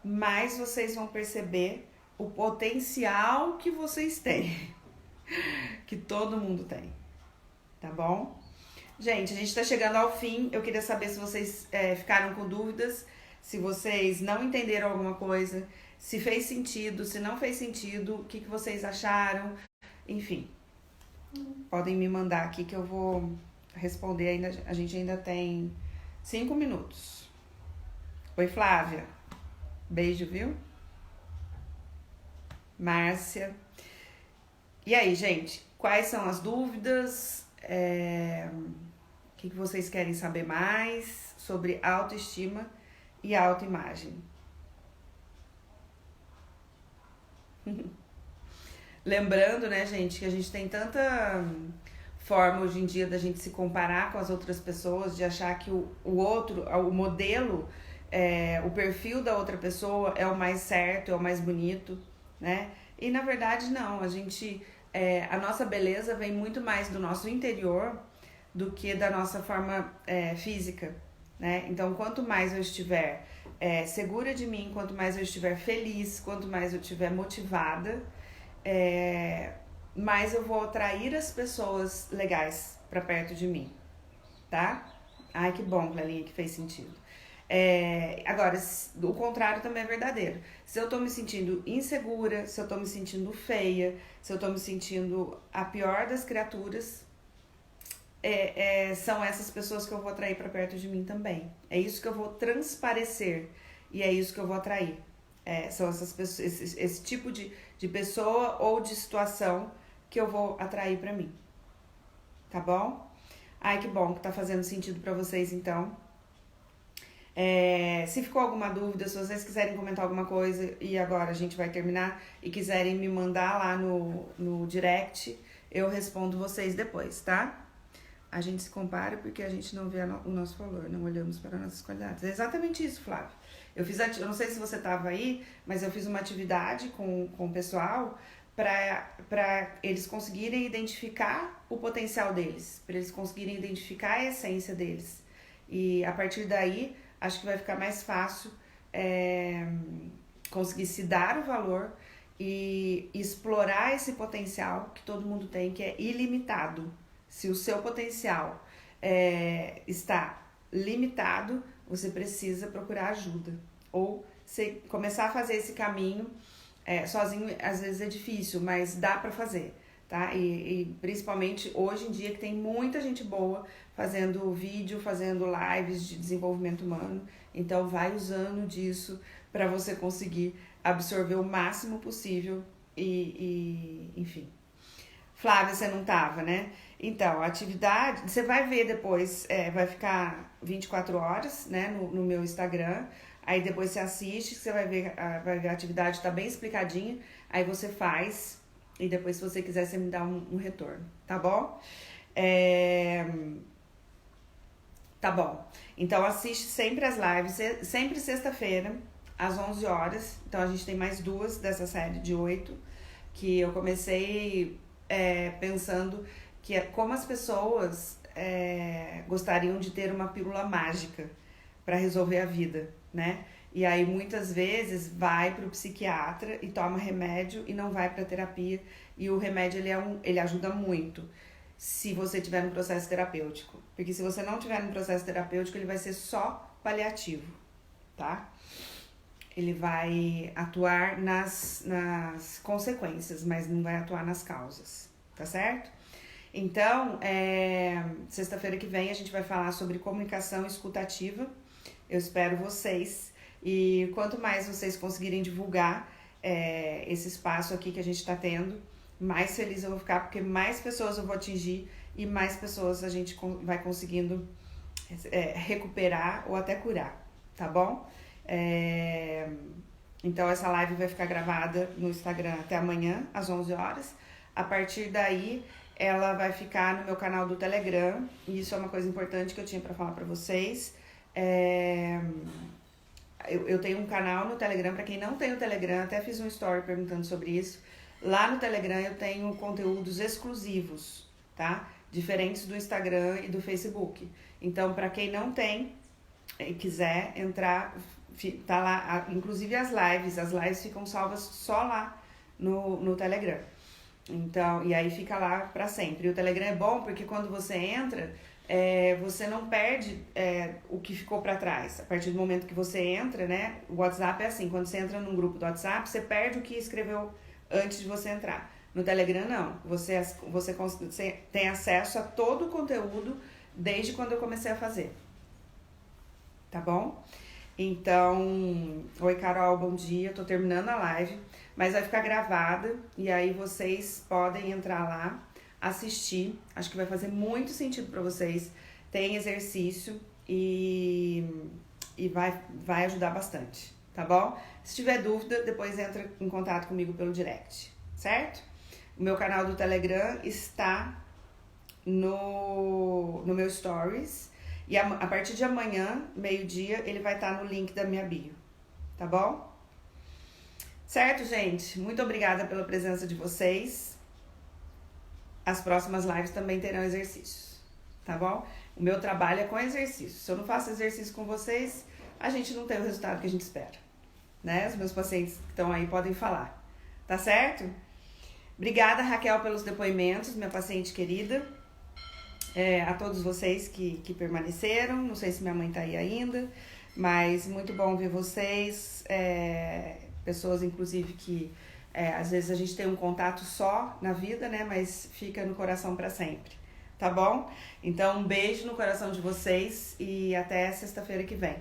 mais vocês vão perceber o potencial que vocês têm, que todo mundo tem, tá bom? Gente, a gente tá chegando ao fim. Eu queria saber se vocês ficaram com dúvidas, se vocês não entenderam alguma coisa, se fez sentido, se não fez sentido, o que vocês acharam, enfim. Podem me mandar aqui que eu vou responder. Ainda, a gente ainda tem 5 minutos. Oi, Flávia. Beijo, viu? Márcia. E aí, gente? Quais são as dúvidas? O que vocês querem saber mais sobre autoestima e autoimagem? Lembrando, né, gente, que a gente tem tanta forma hoje em dia da gente se comparar com as outras pessoas, de achar que o outro, o modelo, o perfil da outra pessoa é o mais certo, é o mais bonito, né? E na verdade não, a nossa beleza vem muito mais do nosso interior do que da nossa forma física, né? Então, quanto mais eu estiver segura de mim, quanto mais eu estiver feliz, quanto mais eu estiver motivada, mais eu vou atrair as pessoas legais pra perto de mim, tá? Ai, que bom, Clelinha, que fez sentido. Agora, o contrário também é verdadeiro. Se eu tô me sentindo insegura, se eu tô me sentindo feia, se eu tô me sentindo a pior das criaturas, são essas pessoas que eu vou atrair pra perto de mim também. É isso que eu vou transparecer e é isso que eu vou atrair. São essas pessoas, esse tipo de pessoa ou de situação que eu vou atrair pra mim. Tá bom? Ai, que bom que tá fazendo sentido pra vocês, então. Se ficou alguma dúvida, se vocês quiserem comentar alguma coisa e agora a gente vai terminar e quiserem me mandar lá no direct, eu respondo vocês depois, tá? A gente se compara porque a gente não vê o nosso valor, não olhamos para nossas qualidades. É exatamente isso, Flávio. Eu não sei se você estava aí, mas eu fiz uma atividade com o pessoal para eles conseguirem identificar o potencial deles, para eles conseguirem identificar a essência deles. E a partir daí, acho que vai ficar mais fácil conseguir se dar o valor e explorar esse potencial que todo mundo tem, que é ilimitado. Se o seu potencial está limitado, você precisa procurar ajuda. Ou começar a fazer esse caminho sozinho, às vezes é difícil, mas dá pra fazer, tá? E principalmente hoje em dia que tem muita gente boa fazendo vídeo, fazendo lives de desenvolvimento humano. Então vai usando disso para você conseguir absorver o máximo possível enfim. Flávia, você não tava, né? Então, a atividade, você vai ver depois, vai ficar 24 horas, né, no meu Instagram. Aí depois você assiste, você vai ver a atividade, tá bem explicadinha. Aí você faz e depois, se você quiser, você me dá um retorno, tá bom? Tá bom. Então, assiste sempre as lives, sempre sexta-feira, às 11 horas. Então, a gente tem mais 2 dessa série de 8, que eu comecei pensando que como as pessoas gostariam de ter uma pílula mágica para resolver a vida, né? E aí muitas vezes vai pro psiquiatra e toma remédio e não vai pra terapia, e o remédio ele ajuda muito se você tiver no processo terapêutico, porque se você não tiver no processo terapêutico ele vai ser só paliativo, tá? Ele vai atuar nas consequências, mas não vai atuar nas causas, tá certo? Então, sexta-feira que vem a gente vai falar sobre comunicação escutativa. Eu espero vocês. E quanto mais vocês conseguirem divulgar esse espaço aqui que a gente está tendo, mais feliz eu vou ficar, porque mais pessoas eu vou atingir e mais pessoas a gente vai conseguindo recuperar ou até curar, tá bom? Então essa live vai ficar gravada no Instagram até amanhã, às 11 horas. A partir daí, ela vai ficar no meu canal do Telegram. E isso é uma coisa importante que eu tinha para falar para vocês. É, eu tenho um canal no Telegram, para quem não tem o Telegram, até fiz um story perguntando sobre isso. Lá no Telegram eu tenho conteúdos exclusivos, tá? Diferentes do Instagram e do Facebook. Então, para quem não tem e quiser entrar, tá lá, inclusive as lives ficam salvas só lá no Telegram. Então, e aí fica lá para sempre. E o Telegram é bom porque quando você entra, você não perde o que ficou para trás. A partir do momento que você entra, né? O WhatsApp é assim, quando você entra num grupo do WhatsApp, você perde o que escreveu antes de você entrar. No Telegram, não. Você tem acesso a todo o conteúdo desde quando eu comecei a fazer. Tá bom? Então, oi Carol, bom dia. Tô terminando a live, mas vai ficar gravada e aí vocês podem entrar lá, assistir. Acho que vai fazer muito sentido para vocês. Tem exercício e vai ajudar bastante, tá bom? Se tiver dúvida, depois entra em contato comigo pelo direct, certo? O meu canal do Telegram está no meu Stories. E a partir de amanhã, meio-dia, ele vai estar no link da minha bio, tá bom? Certo, gente? Muito obrigada pela presença de vocês. As próximas lives também terão exercícios, tá bom? O meu trabalho é com exercício. Se eu não faço exercício com vocês, a gente não tem o resultado que a gente espera, né? Os meus pacientes que estão aí podem falar, tá certo? Obrigada, Raquel, pelos depoimentos, minha paciente querida. A todos vocês que permaneceram, não sei se minha mãe tá aí ainda, mas muito bom ver vocês, pessoas inclusive que às vezes a gente tem um contato só na vida, né, mas fica no coração para sempre, tá bom? Então um beijo no coração de vocês e até sexta-feira que vem.